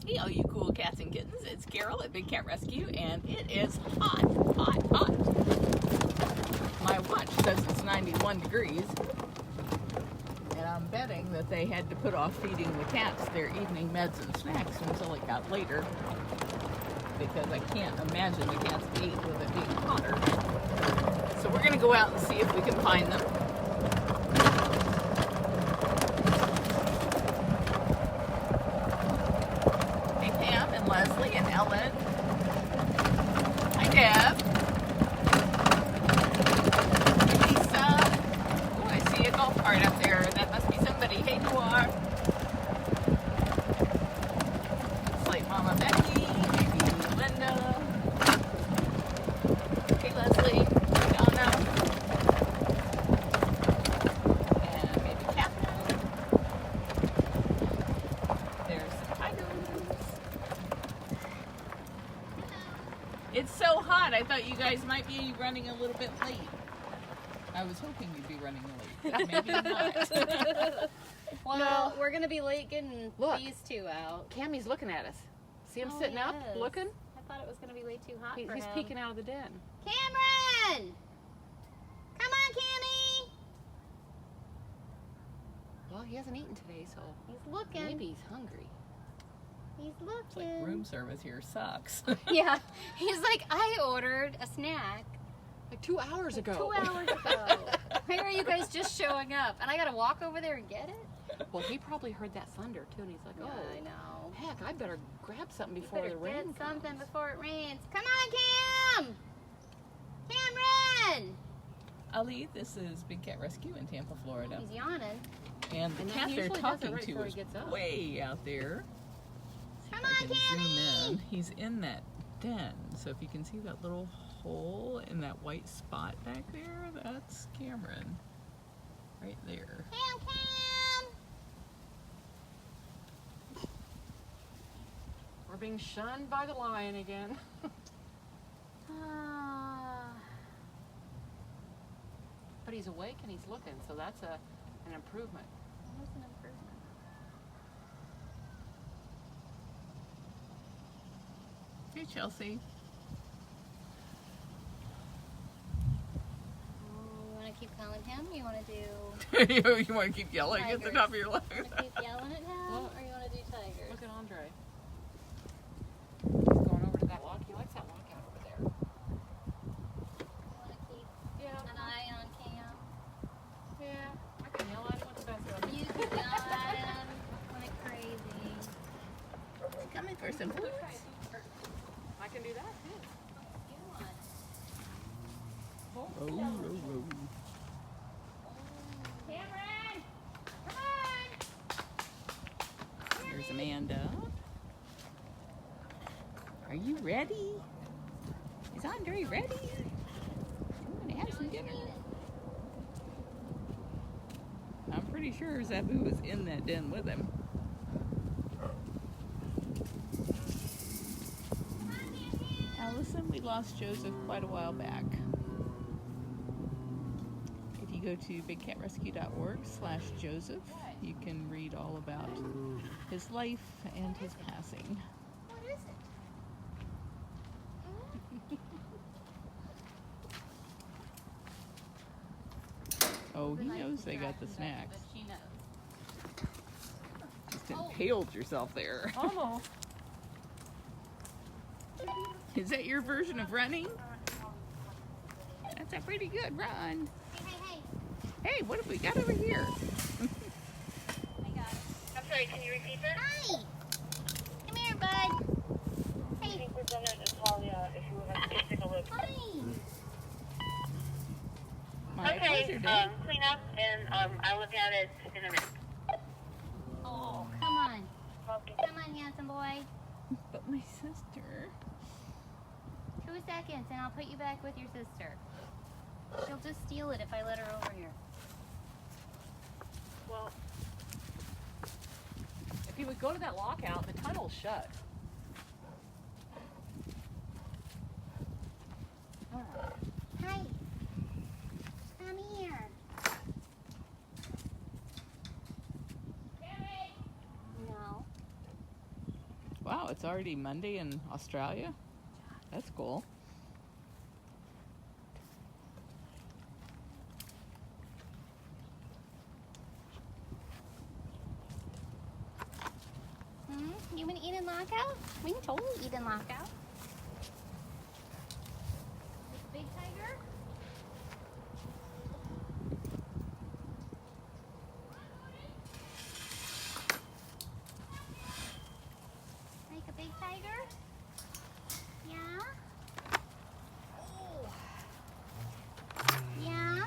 Hey, all you cool cats and kittens, it's Carol at Big Cat Rescue, and it is hot, hot, hot. My watch says it's 91 degrees, and I'm betting that they had to put off feeding the cats their evening meds and snacks until it got later, because I can't imagine the cats ate with it being hotter. So we're going to go out and see if we can find them. Leslie and Ellen. Hi, Deb. Hey, Lisa. Oh, I see a golf cart up there. That must be somebody. Hey, Noir. It's like Mama Becky, maybe Linda. Hey, Leslie. Donna. And maybe Kathryn. There's some tigers. It's so hot, I thought you guys might be running a little bit late. I was hoping you'd be running late. Maybe not. Well, no, we're going to be late getting these two out. Cammy's looking at us. See him sitting up, looking? I thought it was going to be way too hot for him. He's peeking out of the den. Cameron! Come on, Cammy! Well, he hasn't eaten today, so he's looking. Maybe he's hungry. He's looking. It's like room service here sucks. Yeah. He's like, I ordered a snack. Like 2 hours ago. 2 hours ago. Why are you guys just showing up? And I got to walk over there and get it? Well, he probably heard that thunder, too, and he's like, I know. Heck, I better grab something before the rain comes. Get something before it rains. Come on, Cam! Cameron! Ali, this is Big Cat Rescue in Tampa, Florida. He's yawning. And the cat they're talking to is way out there. Come on, Cammy! Zoom in. He's in that den, so if you can see that little hole in that white spot back there, that's Cameron. Right there. Cam! We're being shunned by the lion again. But he's awake and he's looking, so that's an improvement. That's an improvement. Hey, Chelsea. You want to keep calling him? You want to do... You want to keep yelling tigers at the top of your lungs? You want to keep yelling at him? Or you want to do tigers? Look at Andre. He's going over to that walk. He likes that walkout over there. You want to keep an eye on Cam? Yeah. I can yell at him with the best of them. You can yell at him like crazy. Coming for some food. I can do that too. Oh, oh. Cameron! Come on! Here's Amanda. Are you ready? Is Andre ready? I'm gonna have some dinner. I'm pretty sure Zabu was in that den with him. Allison, we lost Joseph quite a while back. If you go to bigcatrescue.org/Joseph, you can read all about his life and his passing. What is it? Oh, he knows they got the snacks. But she knows. Just impaled yourself there. Almost. Is that your version of running? That's a pretty good run. Hey. Hey, what have we got over here? I got it. I'm sorry, can you repeat that? Hi! Come here, bud. I think we're gonna call you if you would like to take a look. Hi! My Okay, pleasure, Dave. clean up and I'll look at it in a minute. Oh, come on. Come on, handsome boy. But my sister... 2 seconds and I'll put you back with your sister. She'll just steal it if I let her over here. Well, If he would go to that lockout, the tunnel's shut. Hi. Come here. No. Wow, it's already Monday in Australia? That's cool. You want to eat in lockout? We can totally eat in lockout. This big tiger? Like a big tiger? Yeah? Oh. Yeah?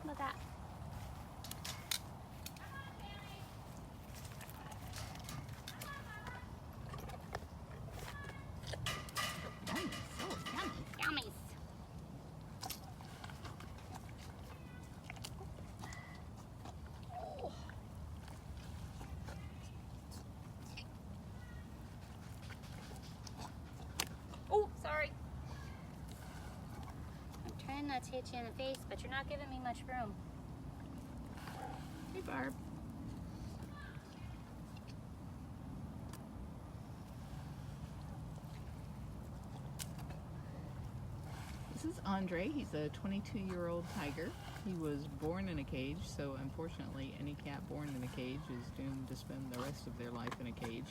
Look at that. Yummy. So yummy. Yummies. Oh, sorry. I'm trying not to hit you in the face, but you're not giving me much room. Hey, Barb. This is Andre. He's a 22-year-old tiger. He was born in a cage, so unfortunately any cat born in a cage is doomed to spend the rest of their life in a cage.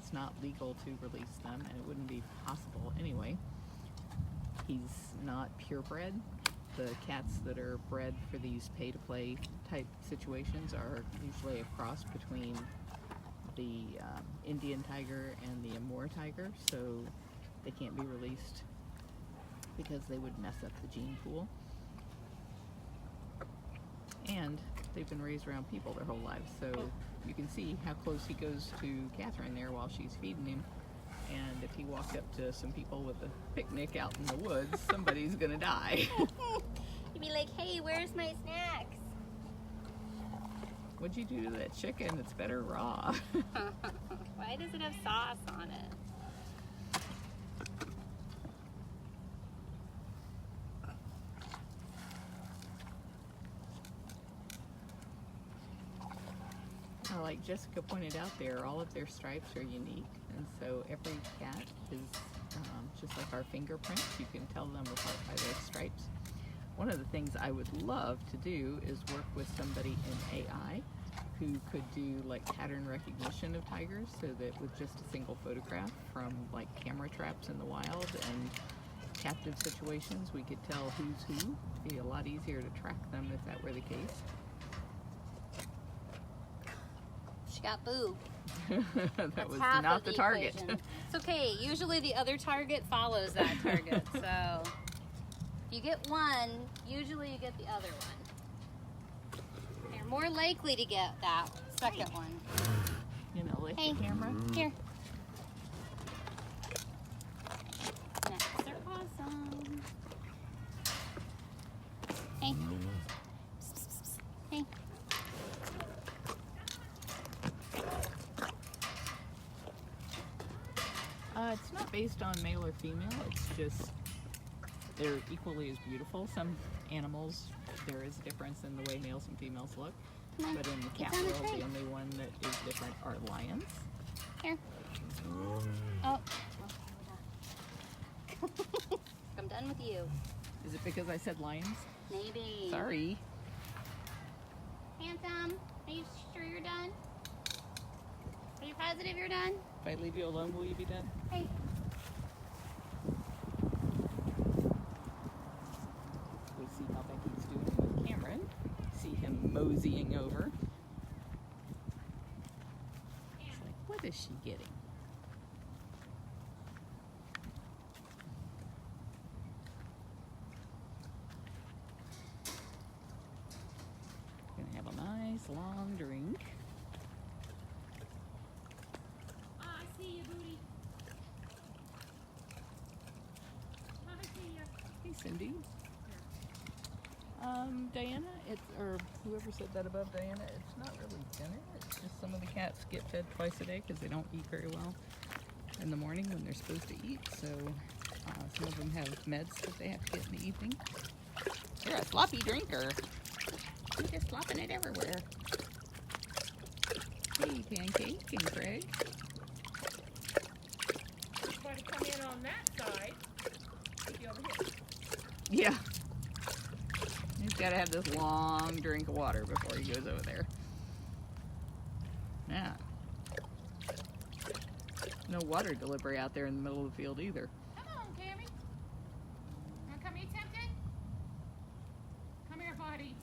It's not legal to release them, and it wouldn't be possible anyway. He's not purebred. The cats that are bred for these pay-to-play type situations are usually a cross between the Indian tiger and the Amur tiger, so they can't be released because they would mess up the gene pool. And they've been raised around people their whole lives, so you can see how close he goes to Kathryn there while she's feeding him. And if he walked up to some people with a picnic out in the woods, somebody's gonna die. You'd be like, hey, where's my snacks? What'd you do to that chicken? It's better raw. Why does it have sauce on it? Like Jessica pointed out there, all of their stripes are unique, and so every cat is just like our fingerprints. You can tell them apart by their stripes. One of the things I would love to do is work with somebody in AI who could do like pattern recognition of tigers, so that with just a single photograph from like camera traps in the wild and captive situations, we could tell who's who. It'd be a lot easier to track them if that were the case. She got boo. That was not the target. It's okay. Usually the other target follows that target. So if you get one, usually you get the other one. You're more likely to get that second one. You know, lift Hey. the camera. Here. Snacks are awesome. Hey. Hey. It's not based on male or female, it's just they're equally as beautiful. Some animals, there is a difference in the way males and females look, but in the cat It's on the world, tray. the only one that is different are lions. Here. Oh. Okay, I'm done with you. Is it because I said lions? Maybe. Sorry. Handsome, are you sure you're done? Are you positive you're done? If I leave you alone, will you be done? Hey. We'll see how Becky's doing with Cameron. See him moseying over. It's like, what is she getting? Gonna have a nice long drink. I see you, booty. I see you. Hey, Cindy. Diana, or whoever said that above Diana, it's not really dinner. It's just some of the cats get fed twice a day because they don't eat very well in the morning when they're supposed to eat. So some of them have meds that they have to get in the evening. You're a sloppy drinker. You're just slopping it everywhere. Hey, Pancake and Greg. Yeah. He's got to have this long drink of water before he goes over there. Yeah. No water delivery out there in the middle of the field either. Come on, Cammy. Wanna come eat something? Come here, buddy.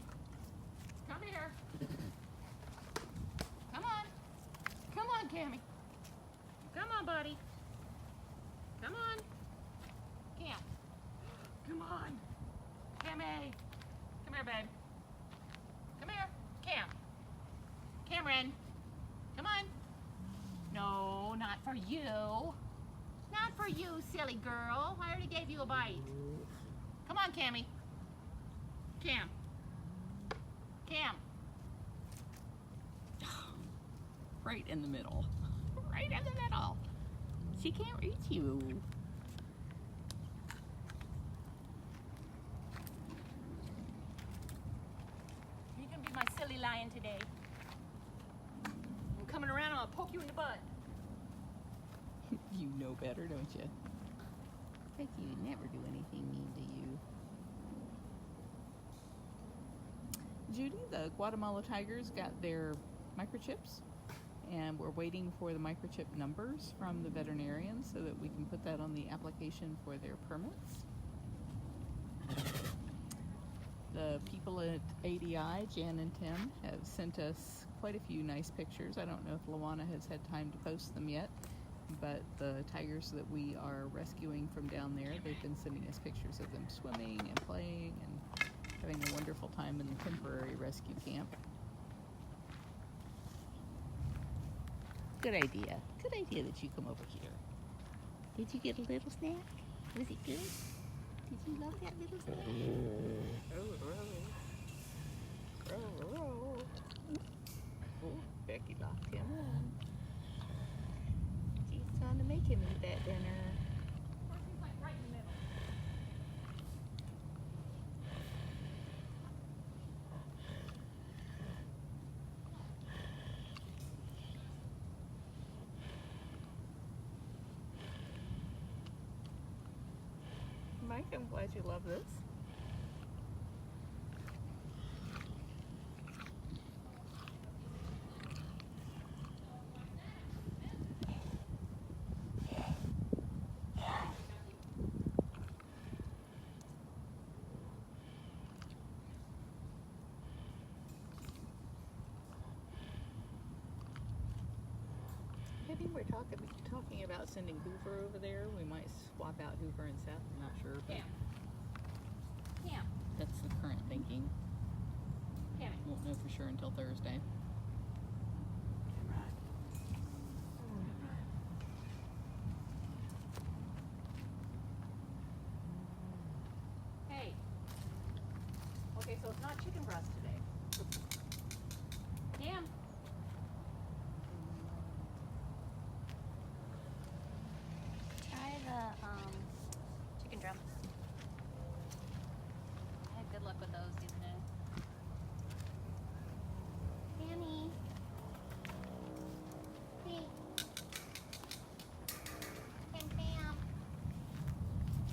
Come here. Come on. Come on, Cammy. Come on, buddy. Come on. Cam. Come on. Cammy. Come here, babe. Come here. Cam. Cameron. Come on. No, not for you. Not for you, silly girl. I already gave you a bite. Come on, Cammy. Cam. Cam. Right in the middle. Right in the middle. She can't reach you. You can be my silly lion today. I'm coming around and I'll poke you in the butt. You know better, don't you? Becky would never do anything mean to you. Judy, the Guatemala Tigers got their microchips, and we're waiting for the microchip numbers from the veterinarian so that we can put that on the application for their permits. The people at ADI, Jan and Tim, have sent us quite a few nice pictures. I don't know if Luana has had time to post them yet, but the tigers that we are rescuing from down there, they've been sending us pictures of them swimming and playing and having a wonderful time in the temporary rescue camp. Good idea. Good idea that you come over here. Did you get a little snack? Was it good? Did you love that little snack? Oh, Becky locked him in. She's trying to make him eat that dinner. Right in the middle. Mike, I'm glad you love this. Maybe we're talking about sending Hoover over there. We might swap out Hoover and Seth. I'm not sure, but Cam. that's the current thinking. Cammy. Won't know for sure until Thursday. Hey. Okay, so it's not chicken breast today. Cam. Try the chicken drum. I had good luck with those the other day. Cammy. Hey. Cam.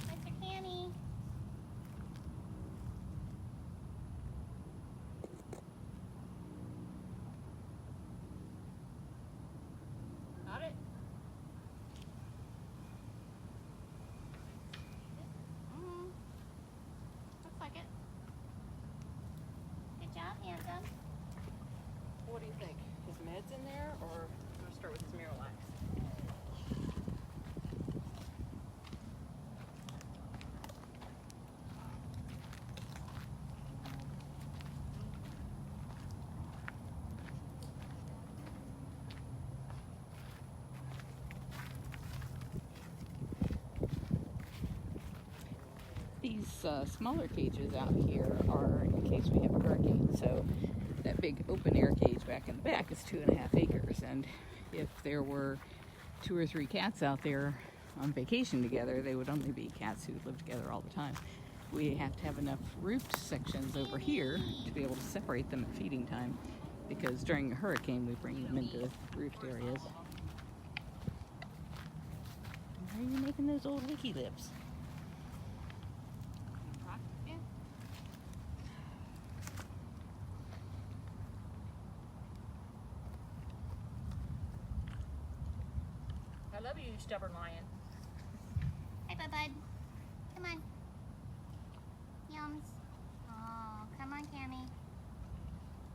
Mr. Cammy. Got it? Looks like it. Good job, handsome. What do you think? His meds in there, or I'm gonna start with his Miralax? These smaller cages out here are in case we have a hurricane. So that big open air cage back in the back is 2.5 acres. And if there were 2 or 3 cats out there on vacation together, they would only be cats who live together all the time. We have to have enough roofed sections over here to be able to separate them at feeding time, because during a hurricane we bring them into roofed areas. Why are you making those old wiki lips? I love you, you stubborn lion. Hey, bud. Come on. Yums. Oh, come on, Cammy.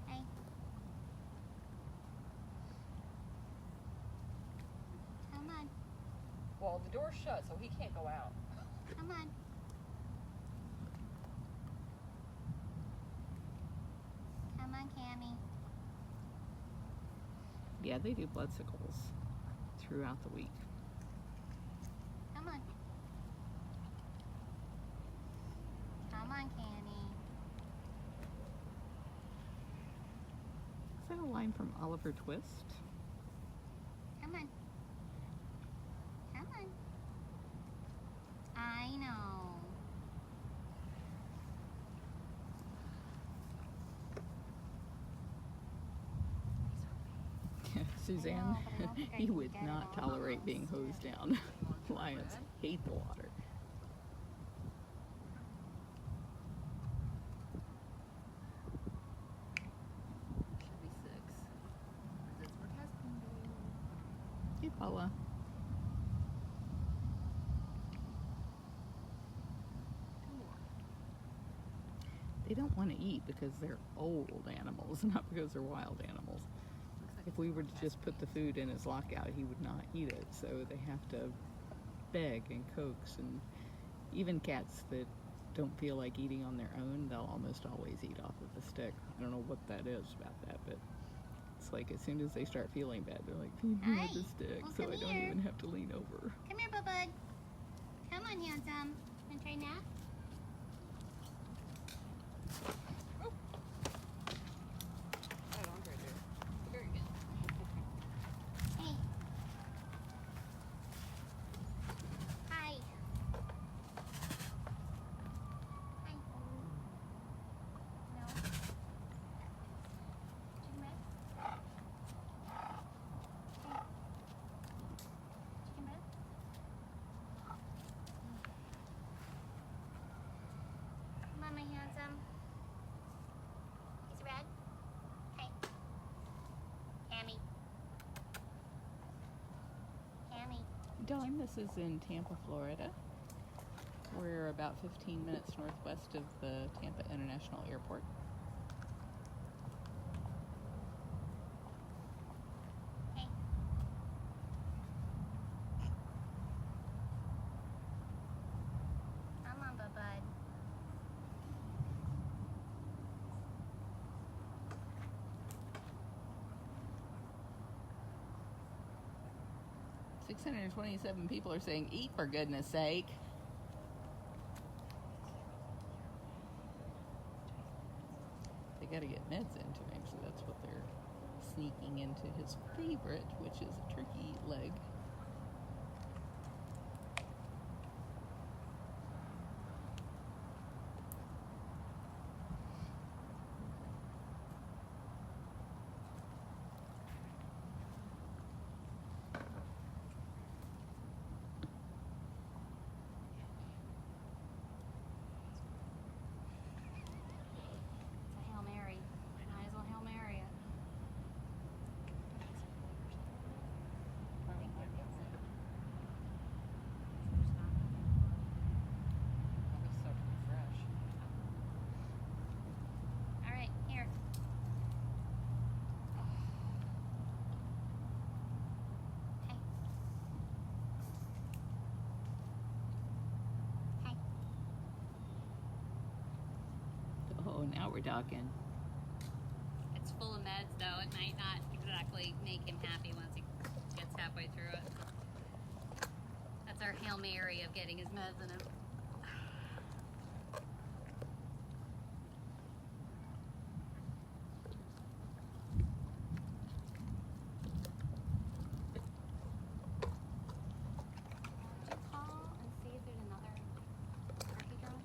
Hey. Come on. Well, the door's shut, so he can't go out. Come on. Come on, Cammy. Yeah, they do bloodsicles throughout the week. Come on. Come on, Cammy. Is that a line from Oliver Twist? Come on. Come on. I know. Suzanne, I know, but I don't think I he can would get it not all. tolerate being hosed down. Lions hate the water. Should be 6. That's what Kathryn did. Hey, Paula. They don't want to eat because they're old animals, not because they're wild animals. If we were to just put the food in his lockout, he would not eat it. So they have to beg and coax, and even cats that don't feel like eating on their own, they'll almost always eat off of the stick. I don't know what that is about that, but it's like as soon as they start feeling bad, they're like, feed me with the stick, Well, so come I don't here. even have to lean over. Come here, bud. Come on, handsome. Want to try nap? Right on, right there. Very good. Hey. Hi. Hi. No. Chicken breast? Hey. Chicken breast? Come on, my handsome. He's red. Hey. Cammy. Cammy. Dawn, this is in Tampa, Florida. We're about 15 minutes northwest of the Tampa International Airport. Hey. Come on, bud. 627 people are saying, eat for goodness sake. They got to get meds into him, so that's what they're sneaking into his favorite, which is a turkey leg. It's a Hail Mary. Might as well Hail Mary it. All right, here. Hey. Hey. Oh, now we're talking. It's full of meds, though. It might not exactly make him happy once he gets halfway through it. That's our Hail Mary of getting his meds in him. Did you call and see if there's another turkey drum?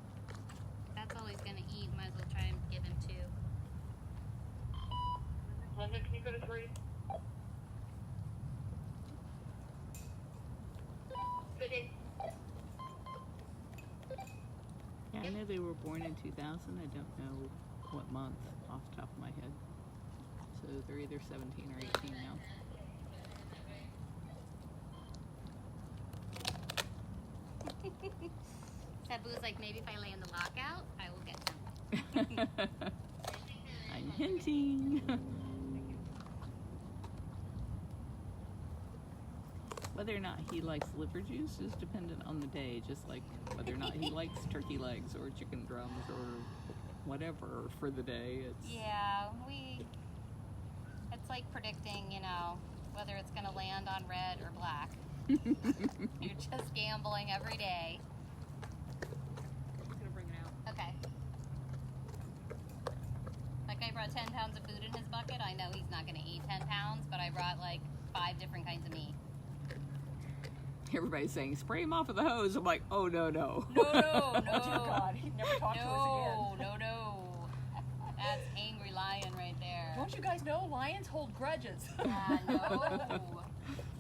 That's all he's gonna eat. Might as well try and give him 2. Linda, can you go to 3? Good day. Yeah, I know they were born in 2000. I don't know what month off the top of my head. So they're either 17 or 18 now. Sabu's like, maybe if I land the lockout, I will get some. I'm hinting. Whether or not he likes liver juice is dependent on the day, just like whether or not he likes turkey legs or chicken drums or whatever for the day. Yeah, it's like predicting, whether it's going to land on red or black. You're just gambling every day. I'm gonna bring it out. Okay. Like I brought 10 pounds of food in his bucket. I know he's not going to eat 10 pounds, but I brought like 5 different kinds of meat. Everybody's saying, spray him off with the hose. I'm like, oh, no. No. Oh dear God, he'd never talk to us again. No. That's angry lion right there. Don't you guys know lions hold grudges? Yeah, no.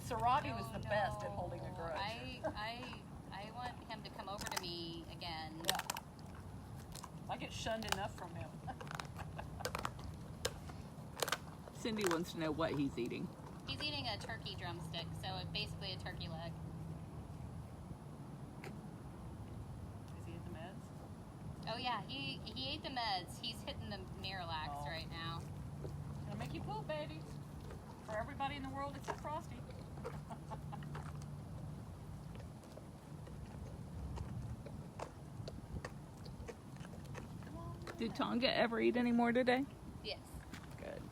Sarabi was the best at holding a grudge. I want him to come over to me again. Yeah. I get shunned enough from him. Cindy wants to know what he's eating. He's eating a turkey drumstick, so it's basically a turkey leg. Is he at the meds? Oh yeah, he ate the meds. He's hitting the Miralax right now. Gonna make you poop, babies. For everybody in the world except Frosty. Did Tonga ever eat any more today? Yes. Good.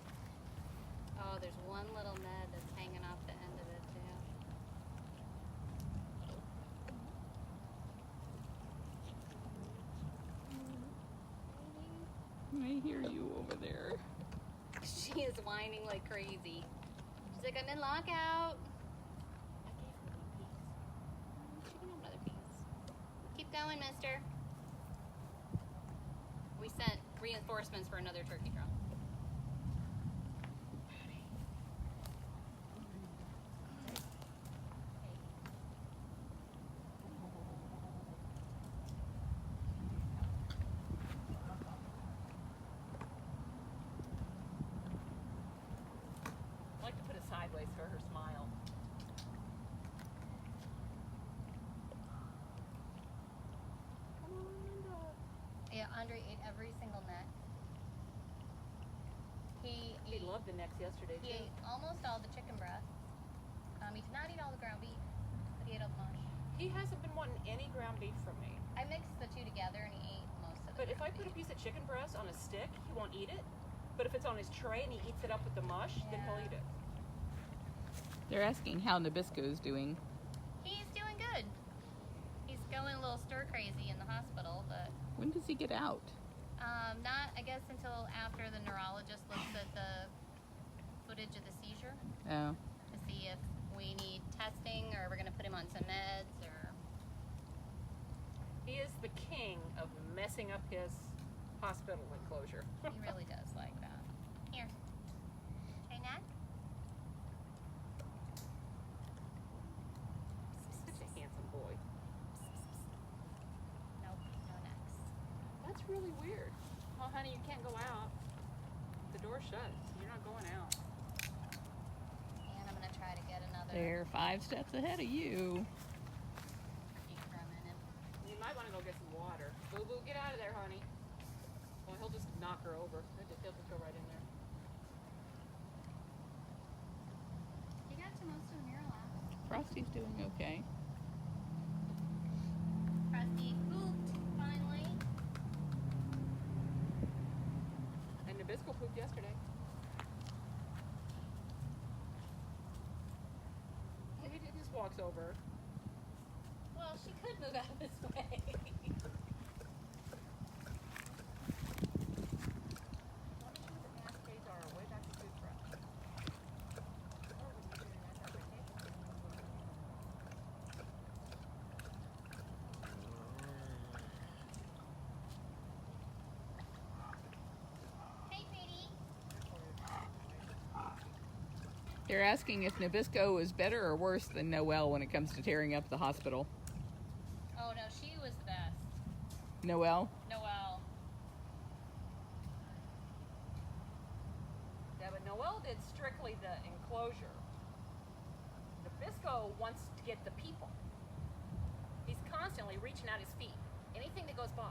Oh, there's one little med that's hanging off the end of it too. I hear you over there. She is whining like crazy. She's like, I'm in lockout. She can have another piece. Keep going, mister. We sent reinforcements for another turkey drum. I like to put it sideways for her smile. Yeah, Andre ate every single neck. He loved the necks yesterday He ate almost all the chicken breast. He did not eat all the ground beef, but he ate all the mush. He hasn't been wanting any ground beef from me. I mixed the two together and he ate most of it. But if I put a piece of chicken breast on a stick, he won't eat it. But if it's on his tray and he eats it up with the mush, then he'll eat it. They're asking how Nabisco's doing. He's doing good. He's going a little stir crazy in the hospital, but When does he get out? not, I guess, until after the neurologist looks at the footage of the seizure Oh. to see if we need testing or we're going to put him on some meds or... He is the king of messing up his hospital enclosure. He really does like that. Here. Hey, Nat? Such a handsome boy. Nope, no next. That's really weird. Well, honey, you can't go out. The door's shut. You're not going out. And I'm going to try to get another... They're 5 steps ahead of you. Keep drumming him. You might want to go get some water. Boo Boo, get out of there, honey. Well, he'll just knock her over. He'll just go right in there. He got to most of the Miralax. Frosty's doing okay. Frosty pooped, finally. And Nabisco pooped yesterday. He just walks over. Well, she could move out of his way. Hey, Petey. They're asking if Nabisco is better or worse than Noelle when it comes to tearing up the hospital. Oh, no, she was the best. Noelle? Noelle. Yeah, but Noelle did strictly the enclosure. Nabisco wants to get the people. He's constantly reaching out his feet Anything that goes by. Is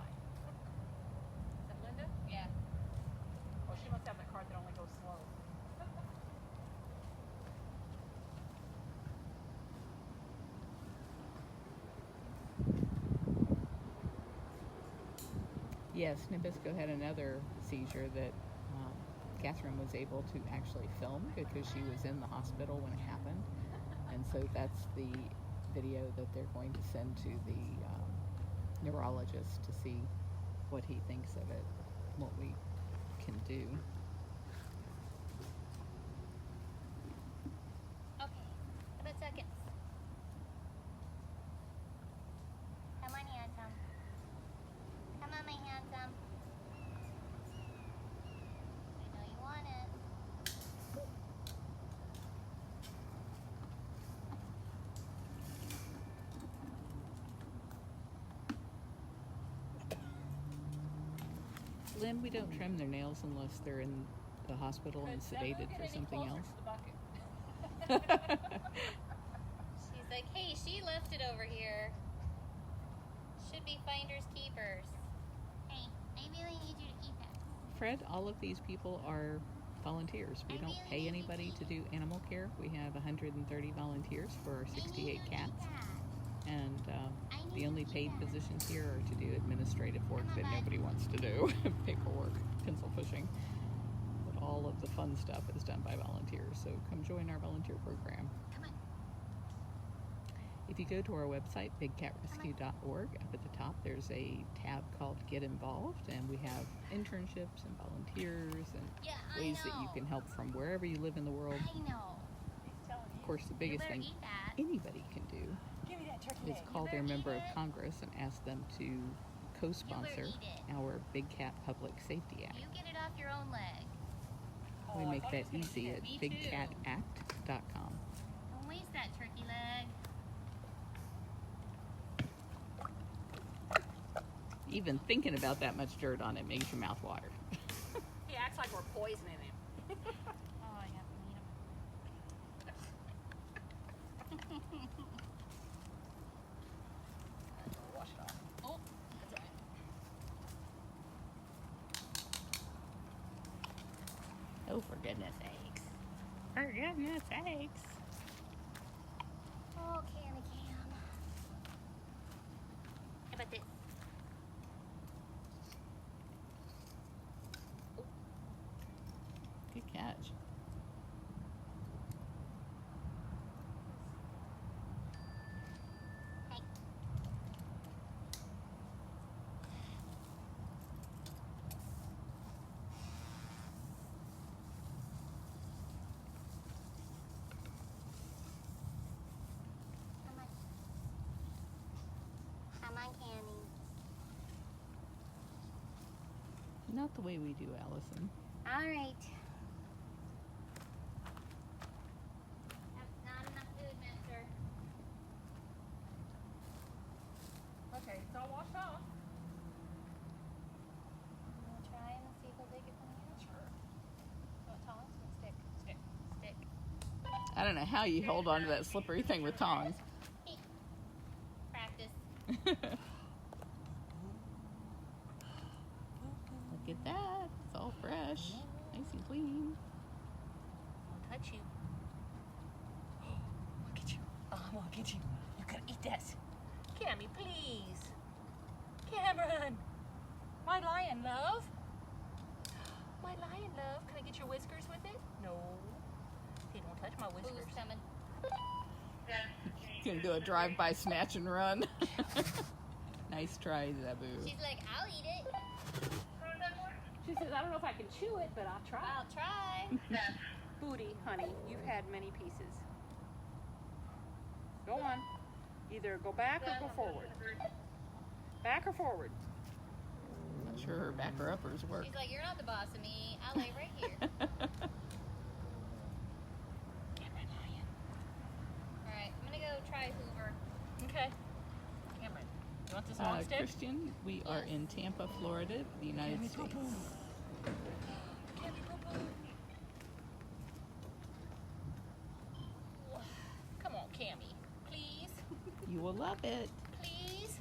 that Linda? Yeah. Oh, she must have that cart that only goes slow. Yes, Nabisco had another seizure that Kathryn was able to actually film because she was in the hospital when it happened. And so that's the video that they're going to send to the neurologist to see what he thinks of it, what we can do. Okay. How about seconds? Come on, handsome. Come on, my handsome. I know you want it. Lynn, we don't trim their nails unless they're in the hospital and sedated for something else. She's like, hey, she left it over here. Should be finders keepers. Hey, I really need you to eat that. Fred, all of these people are volunteers. We don't pay anybody to do animal care. We have 130 volunteers for our 68 cats. And the only paid positions here are to do administrative work that nobody wants to do. Paperwork, pencil pushing. But all of the fun stuff is done by volunteers. So come join our volunteer program. Come on. If you go to our website, bigcatrescue.org, up at the top there's a tab called Get Involved, and we have internships and volunteers and ways that you can help from wherever you live in the world. I know. Of course, the biggest thing anybody can do is call their member of Congress and ask them to co-sponsor our Big Cat Public Safety Act. You get it off your own leg. We make that easy at bigcatact.com. Don't waste that turkey leg. Even thinking about that much dirt on it makes your mouth water. He acts like we're poisoning him. Oh, I have to meet him. Wash it off. Oh, that's all right. Oh, for goodness sakes. For goodness sakes. Oh, Cammy Cam. How about this? Good catch. Hey. Come on. Come on, Cammy. Not the way we do, Allison. All right. That's not enough food, mister. Okay, it's all washed off. You want to try and see if they'll take it from here? Sure. What, tongs? Stick. Stick. Stick. I don't know how you hold on to that slippery thing with tongs. Practice. Look at that. It's all fresh. Nice and clean. Won't touch you. Look at you. Oh, look at you. You gotta eat this. Cammy, please. Cameron. My lion love. My lion love. Can I get your whiskers with it? No. He don't touch my whiskers. Who's coming? Gonna do a drive-by snatch and run. Nice try, Zabu. She's like, I'll eat it. She says, I don't know if I can chew it, but I'll try. I'll try. Booty, honey, you've had many pieces. Go on. Either go back or go forward. Back or forward. Not sure her back or uppers work. She's like, you're not the boss of me. I'll lay right here. Cameron, lion. All right, I'm gonna go try Hoover. Okay. Cameron, you want this long stick? Christian, we are in Tampa, Florida, the United States. Come on, Cammy. Please. You will love it. Please.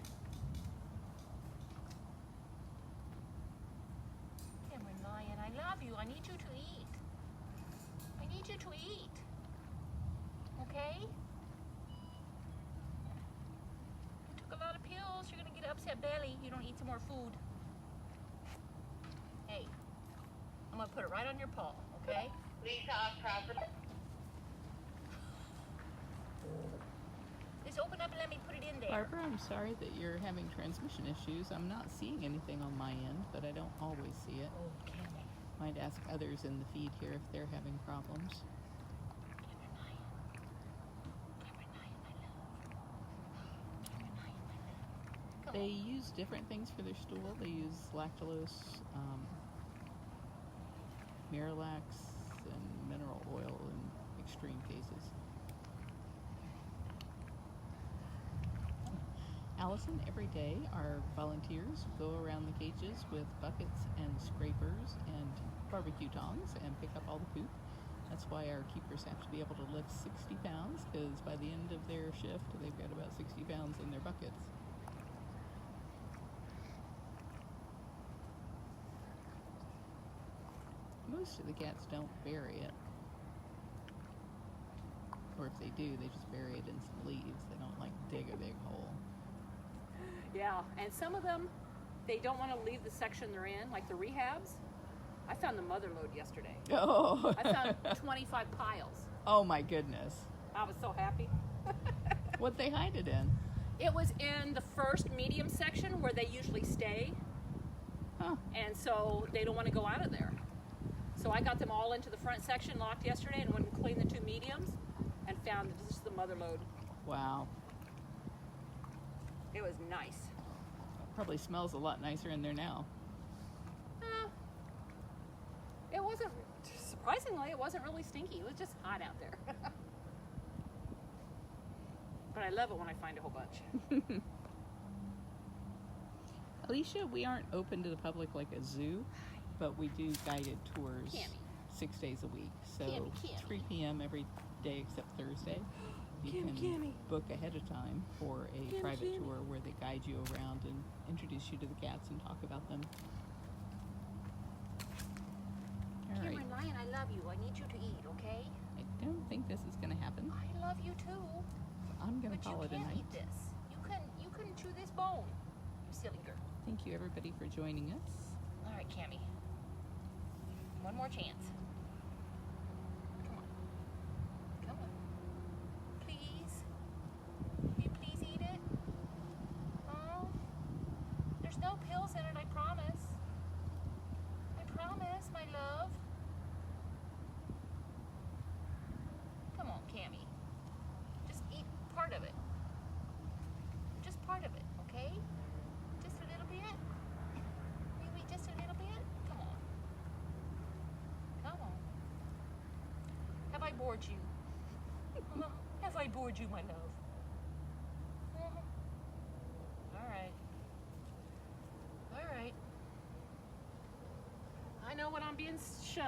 upset belly. You don't eat some more food. Hey, I'm gonna put it right on your paw, okay? Lisa off property. Just open up and let me put it in there. Barbara, I'm sorry that you're having transmission issues. I'm not seeing anything on my end, but I don't always see it. Oh, Cammy. Might ask others in the feed here if they're having problems. They use different things for their stool. They use lactulose, Miralax, and mineral oil in extreme cases. Allison, every day our volunteers go around the cages with buckets and scrapers and barbecue tongs and pick up all the poop. That's why our keepers have to be able to lift 60 pounds, because by the end of their shift they've got about 60 pounds in their buckets. Most of the cats don't bury it. Or if they do, they just bury it in some leaves. They don't like dig a big hole. Yeah, and some of them, they don't want to leave the section they're in, like the rehabs. I found the mother lode yesterday. Oh. I found 25 piles. Oh my goodness. I was so happy. What'd they hide it in? It was in the first medium section where they usually stay. Huh. And so they don't want to go out of there. So I got them all into the front section locked yesterday and went and cleaned the 2 mediums and found just the mother lode. Wow. It was nice. Probably smells a lot nicer in there now. It wasn't, surprisingly, it wasn't really stinky. It was just hot out there. But I love it when I find a whole bunch. Alicia, we aren't open to the public like a zoo, but we do guided tours Cammy. 6 days a week. So Cammy. 3 p.m. every day except Thursday. You can book ahead of time for a private tour where they guide you around and introduce you to the cats and talk about them. All right. Cameron Lion, I love you. I need you to eat, okay? I don't think this is going to happen. I love you too. I'm going to But call you it a can't night. eat this. You couldn't chew this bone. You silly girl. Thank you, everybody, for joining us. All right, Cammy. One more chance. Come on. Come on. Please. Will you please eat it? Oh. There's no pills in it, I promise. I promise, my love. Come on, Cammy. Just eat part of it. Just part of it, okay? Just a little bit? Really, just a little bit? Come on. Come on. Have I bored you? Have I bored you, my love? All right. All right. I know when I'm being shoved.